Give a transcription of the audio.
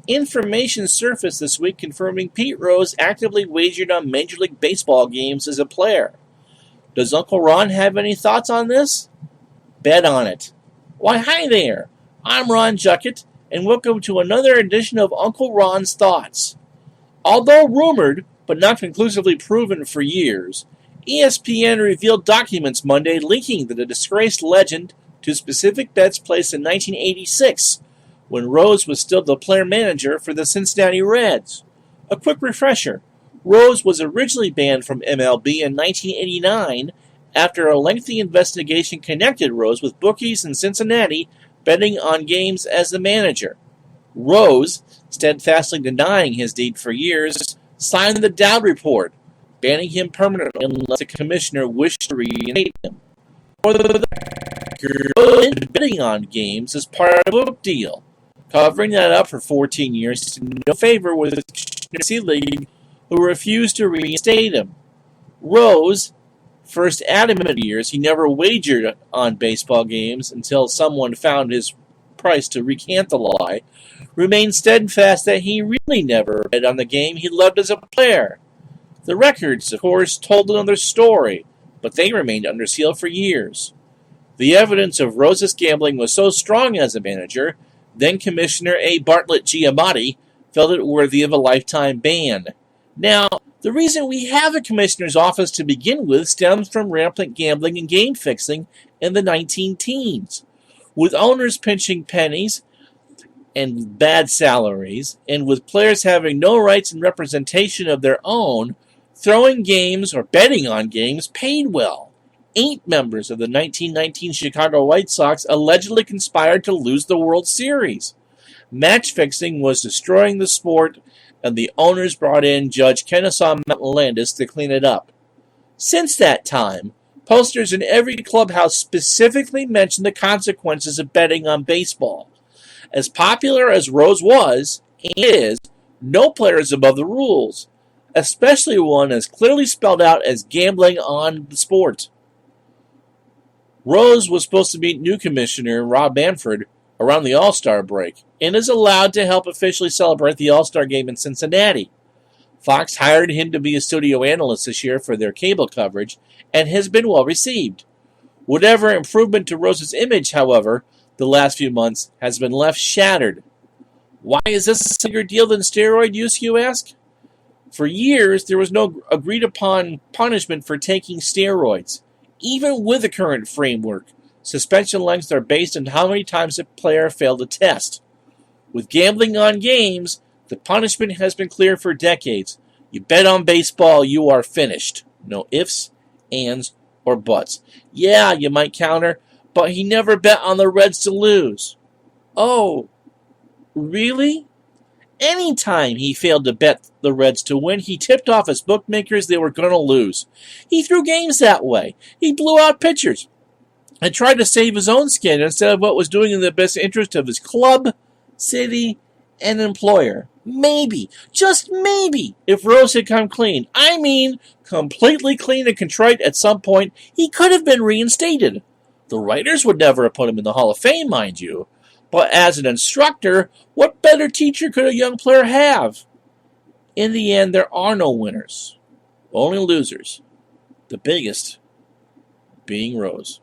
Information surfaced this week confirming Pete Rose actively wagered on Major League Baseball games as a player. Does Uncle Ron have any thoughts on this? Bet on it. Why, hi there. I'm Ron Juckett, and welcome to another edition of Uncle Ron's Thoughts. Although rumored, but not conclusively proven for years, ESPN revealed documents Monday linking the disgraced legend to specific bets placed in 1986, when Rose was still the player-manager for the Cincinnati Reds. A quick refresher. Rose was originally banned from MLB in 1989 after a lengthy investigation connected Rose with bookies in Cincinnati betting on games as the manager. Rose, steadfastly denying his deed for years, signed the Dowd Report, banning him permanently unless the commissioner wished to reinstate him. For the record, betting on games as part of a book deal, covering that up for 14 years to no favor with the Commissioner C-League, who refused to reinstate him. Rose, first adamant for years he never wagered on baseball games until someone found his price to recant the lie, remained steadfast that he really never bet on the game he loved as a player. The records, of course, told another story, but they remained under seal for years. The evidence of Rose's gambling was so strong as a manager, then Commissioner A. Bartlett Giamatti felt it worthy of a lifetime ban. Now, the reason we have a commissioner's office to begin with stems from rampant gambling and game fixing in the 19-teens. With owners pinching pennies and bad salaries, and with players having no rights and representation of their own, throwing games or betting on games paid well. 8 members of the 1919 Chicago White Sox allegedly conspired to lose the World Series. Match fixing was destroying the sport, and the owners brought in Judge Kennesaw Mountain Landis to clean it up. Since that time, posters in every clubhouse specifically mention the consequences of betting on baseball. As popular as Rose was, and is, no player is above the rules, especially one as clearly spelled out as gambling on the sport. Rose was supposed to meet new commissioner Rob Manfred around the All-Star break, and is allowed to help officially celebrate the All-Star game in Cincinnati. Fox hired him to be a studio analyst this year for their cable coverage, and has been well received. Whatever improvement to Rose's image, however, the last few months has been left shattered. Why is this a bigger deal than steroid use, you ask? For years, there was no agreed-upon punishment for taking steroids. Even with the current framework, suspension lengths are based on how many times a player failed a test. With gambling on games, the punishment has been clear for decades. You bet on baseball, you are finished. No ifs, ands, or buts. Yeah, you might counter, but he never bet on the Reds to lose. Oh, really? Anytime he failed to bet the Reds to win, he tipped off his bookmakers they were going to lose. He threw games that way. He blew out pitchers and tried to save his own skin instead of what was doing in the best interest of his club, city, and employer. Maybe, just maybe, if Rose had come clean, I mean completely clean and contrite at some point, he could have been reinstated. The writers would never have put him in the Hall of Fame, mind you. But as an instructor, what better teacher could a young player have? In the end, there are no winners, only losers. The biggest being Rose.